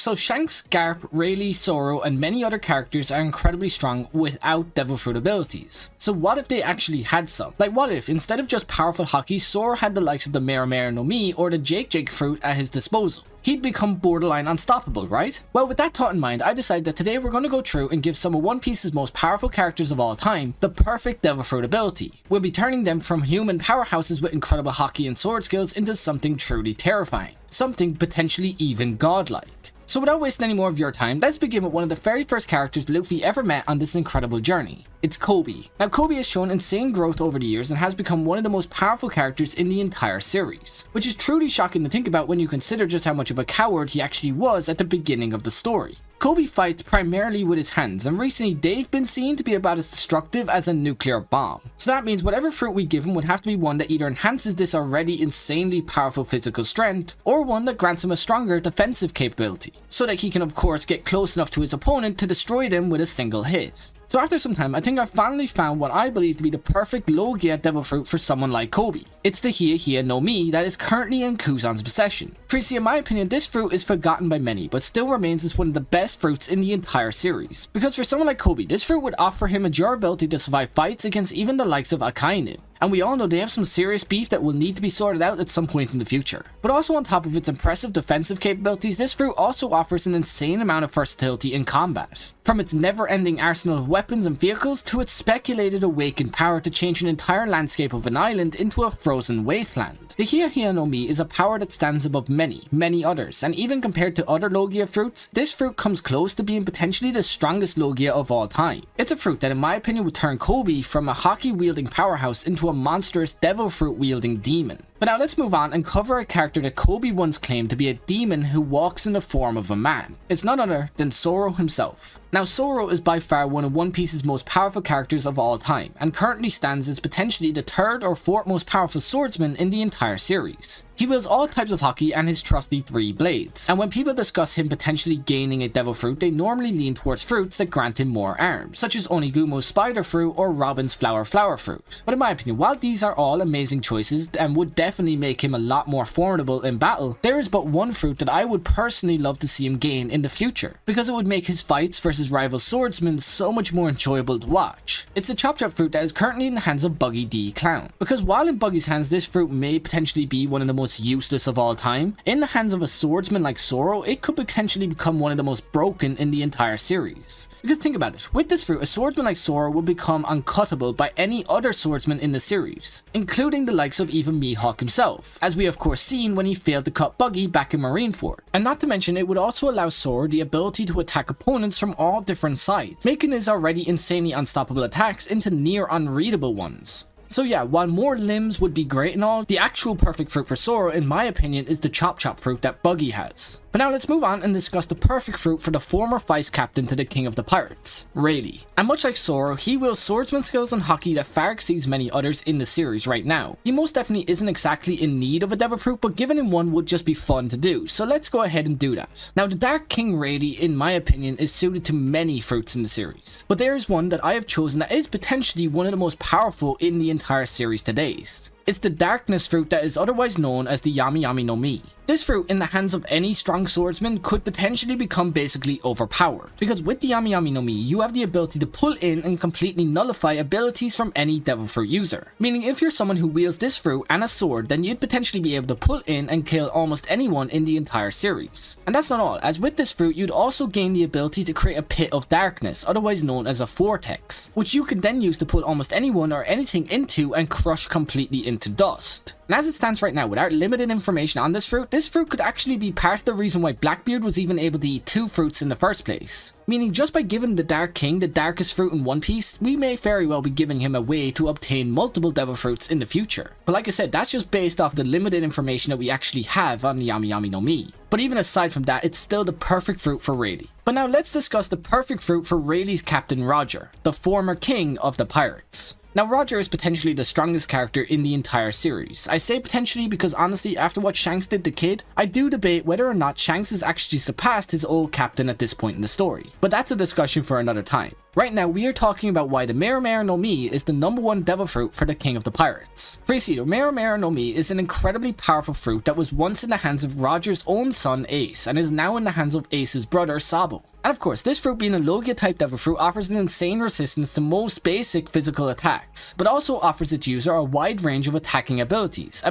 So Shanks, Garp, Rayleigh, Zoro, and many other characters are incredibly strong without devil fruit abilities. So what if they actually had some? Like what if, instead of just powerful hockey, Zoro had the likes of the Mera Mera no Mi or the Jake fruit at his disposal? He'd become borderline unstoppable, right? Well, with that thought in mind, I decided that today we're going to go through and give some of One Piece's most powerful characters of all time the perfect devil fruit ability. We'll be turning them from human powerhouses with incredible hockey and sword skills into something truly terrifying. Something potentially even godlike. So without wasting any more of your time, let's begin with one of the very first characters Luffy ever met on this incredible journey. It's Koby. Now Koby has shown insane growth over the years and has become one of the most powerful characters in the entire series, which is truly shocking to think about when you consider just how much of a coward he actually was at the beginning of the story. Koby fights primarily with his hands, and recently they've been seen to be about as destructive as a nuclear bomb. So that means whatever fruit we give him would have to be one that either enhances this already insanely powerful physical strength, or one that grants him a stronger defensive capability, so that he can of course get close enough to his opponent to destroy them with a single hit. So after some time, I think I finally found what I believe to be the perfect Logia devil fruit for someone like Koby. It's the Hia Hia no Mi that is currently in Kuzan's possession. Previously, in my opinion, this fruit is forgotten by many, but still remains as one of the best fruits in the entire series. Because for someone like Koby, this fruit would offer him a durability to survive fights against even the likes of Akainu. And we all know they have some serious beef that will need to be sorted out at some point in the future. But also on top of its impressive defensive capabilities, this fruit also offers an insane amount of versatility in combat. From its never-ending arsenal of weapons and vehicles to its speculated awakened power to change an entire landscape of an island into a frozen wasteland. The Hia Hia no Mi is a power that stands above many others, and even compared to other Logia fruits, this fruit comes close to being potentially the strongest Logia of all time. It's a fruit that in my opinion would turn Koby from a hockey-wielding powerhouse into a monstrous devil fruit-wielding demon. But now let's move on and cover a character that Koby once claimed to be a demon who walks in the form of a man. It's none other than Zoro himself. Now Zoro is by far one of One Piece's most powerful characters of all time, and currently stands as potentially the third or fourth most powerful swordsman in the entire series. He wields all types of hockey and his trusty 3 blades, and when people discuss him potentially gaining a devil fruit, they normally lean towards fruits that grant him more arms, such as Onigumo's spider fruit or Robin's flower fruit. But in my opinion, while these are all amazing choices and would definitely make him a lot more formidable in battle, there is but one fruit that I would personally love to see him gain in the future, because it would make his fights versus rival swordsmen so much more enjoyable to watch. It's the Chop Chop fruit that is currently in the hands of Buggy D Clown, because while in Buggy's hands this fruit may potentially be one of the most useless of all time, in the hands of a swordsman like Zoro, it could potentially become one of the most broken in the entire series. Because think about it, with this fruit, a swordsman like Zoro will become uncuttable by any other swordsman in the series, including the likes of even Mihawk himself, as we of course seen when he failed to cut Buggy back in Marineford. And not to mention, it would also allow Zoro the ability to attack opponents from all different sides, making his already insanely unstoppable attacks into near unreadable ones. So yeah, while more limbs would be great and all, the actual perfect fruit for Zoro in my opinion is the Chop Chop fruit that Buggy has. But now let's move on and discuss the perfect fruit for the former vice captain to the King of the Pirates, Rayleigh. And much like Zoro, he wields swordsman skills and hockey that far exceeds many others in the series right now. He most definitely isn't exactly in need of a devil fruit, but giving him one would just be fun to do, so let's go ahead and do that. Now the Dark King Rayleigh in my opinion is suited to many fruits in the series, but there is one that I have chosen that is potentially one of the most powerful in the entire series to date. It's the darkness fruit that is otherwise known as the Yami Yami no Mi. This fruit in the hands of any strong swordsman could potentially become basically overpowered, because with the Yami Yami no Mi, you have the ability to pull in and completely nullify abilities from any devil fruit user. Meaning if you're someone who wields this fruit and a sword, then you'd potentially be able to pull in and kill almost anyone in the entire series. And that's not all, as with this fruit you'd also gain the ability to create a pit of darkness, otherwise known as a vortex, which you can then use to pull almost anyone or anything into and crush completely into dust. And as it stands right now, without limited information on this fruit could actually be part of the reason why Blackbeard was even able to eat 2 fruits in the first place. Meaning just by giving the Dark King the darkest fruit in One Piece, we may very well be giving him a way to obtain multiple devil fruits in the future. But like I said, that's just based off the limited information that we actually have on the Yami Yami no Mi. But even aside from that, it's still the perfect fruit for Rayleigh. But now let's discuss the perfect fruit for Rayleigh's Captain Roger, the former king of the pirates. Now Roger is potentially the strongest character in the entire series. I say potentially because honestly after what Shanks did to Kid, I do debate whether or not Shanks has actually surpassed his old captain at this point in the story. But that's a discussion for another time. Right now we are talking about why the Mera no Mi is the #1 devil fruit for the king of the pirates. For you see, the Mera no Mi is an incredibly powerful fruit that was once in the hands of Roger's own son Ace and is now in the hands of Ace's brother Sabo. And of course, this fruit being a Logia type devil fruit offers an insane resistance to most basic physical attacks, but also offers its user a wide range of attacking abilities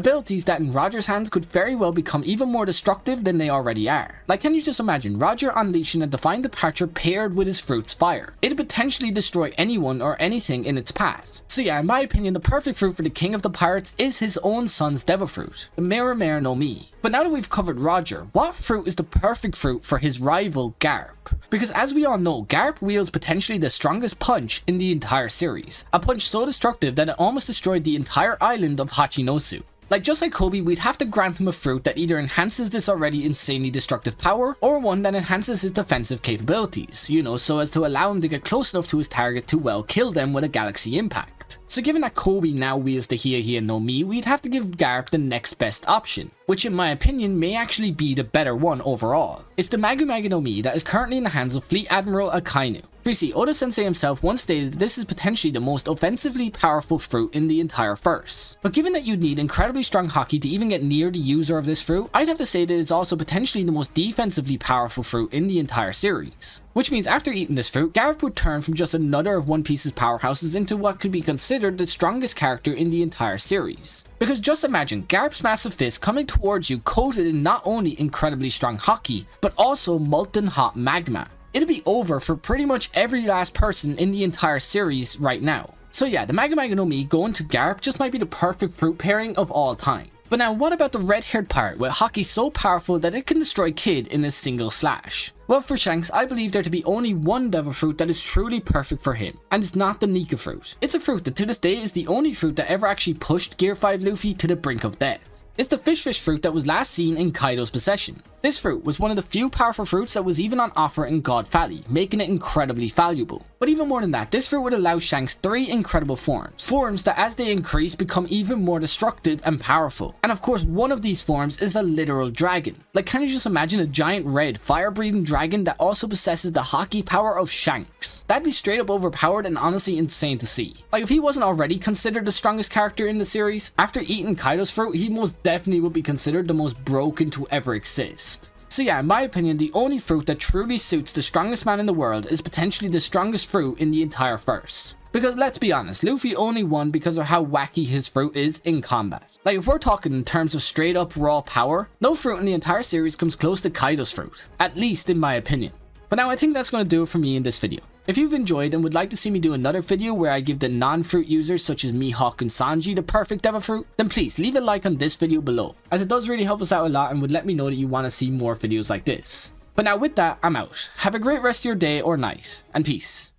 that in Roger's hands could very well become even more destructive than they already are. Like, can you just imagine Roger unleashing a divine departure paired with his fruit's fire? It'd potentially destroy anyone or anything in its path. So yeah, in my opinion, the perfect fruit for the king of the pirates is his own son's devil fruit, the Mera no Mi. But now that we've covered Roger, what fruit is the perfect fruit for his rival Garp? Because as we all know, Garp wields potentially the strongest punch in the entire series. A punch so destructive that it almost destroyed the entire island of Hachinosu. Like, just like Koby, we'd have to grant him a fruit that either enhances this already insanely destructive power, or one that enhances his defensive capabilities, you know, so as to allow him to get close enough to his target to well kill them with a galaxy impact. So given that Koby now wields the Hiya no Mi, we'd have to give Garp the next best option, which in my opinion may actually be the better one overall. It's the Magu no Mi that is currently in the hands of Fleet Admiral Akainu. You see, Oda Sensei himself once stated that this is potentially the most offensively powerful fruit in the entire verse. But given that you'd need incredibly strong Haki to even get near the user of this fruit, I'd have to say that it's also potentially the most defensively powerful fruit in the entire series. Which means after eating this fruit, Garp would turn from just another of One Piece's powerhouses into what could be considered the strongest character in the entire series. Because just imagine Garp's massive fist coming towards you coated in not only incredibly strong Haki, but also molten hot magma. It'll be over for pretty much every last person in the entire series right now. So yeah, the Magu no Mi going to Garp just might be the perfect fruit pairing of all time. But now what about the red-haired pirate with Haki so powerful that it can destroy Kid in a single slash? Well, for Shanks, I believe there to be only one devil fruit that is truly perfect for him, and it's not the Nika fruit. It's a fruit that to this day is the only fruit that ever actually pushed Gear 5 Luffy to the brink of death. It's the fish fruit that was last seen in Kaido's possession. This fruit was one of the few powerful fruits that was even on offer in God Valley, making it incredibly valuable. But even more than that, this fruit would allow Shanks 3 incredible forms that as they increase become even more destructive and powerful. And of course, one of these forms is a literal dragon. Like, can you just imagine a giant red fire-breathing dragon that also possesses the Haki power of Shanks? That'd be straight up overpowered and honestly insane to see. Like, if he wasn't already considered the strongest character in the series, after eating Kaido's fruit, he most definitely would be considered the most broken to ever exist. So yeah, in my opinion, the only fruit that truly suits the strongest man in the world is potentially the strongest fruit in the entire verse. Because let's be honest, Luffy only won because of how wacky his fruit is in combat. Like, if we're talking in terms of straight up raw power, no fruit in the entire series comes close to Kaido's fruit, at least in my opinion. But now I think that's going to do it for me in this video. If you've enjoyed and would like to see me do another video where I give the non-fruit users such as Mihawk and Sanji the perfect devil fruit, then please leave a like on this video below, as it does really help us out a lot and would let me know that you want to see more videos like this. But now with that, I'm out. Have a great rest of your day or night, and peace.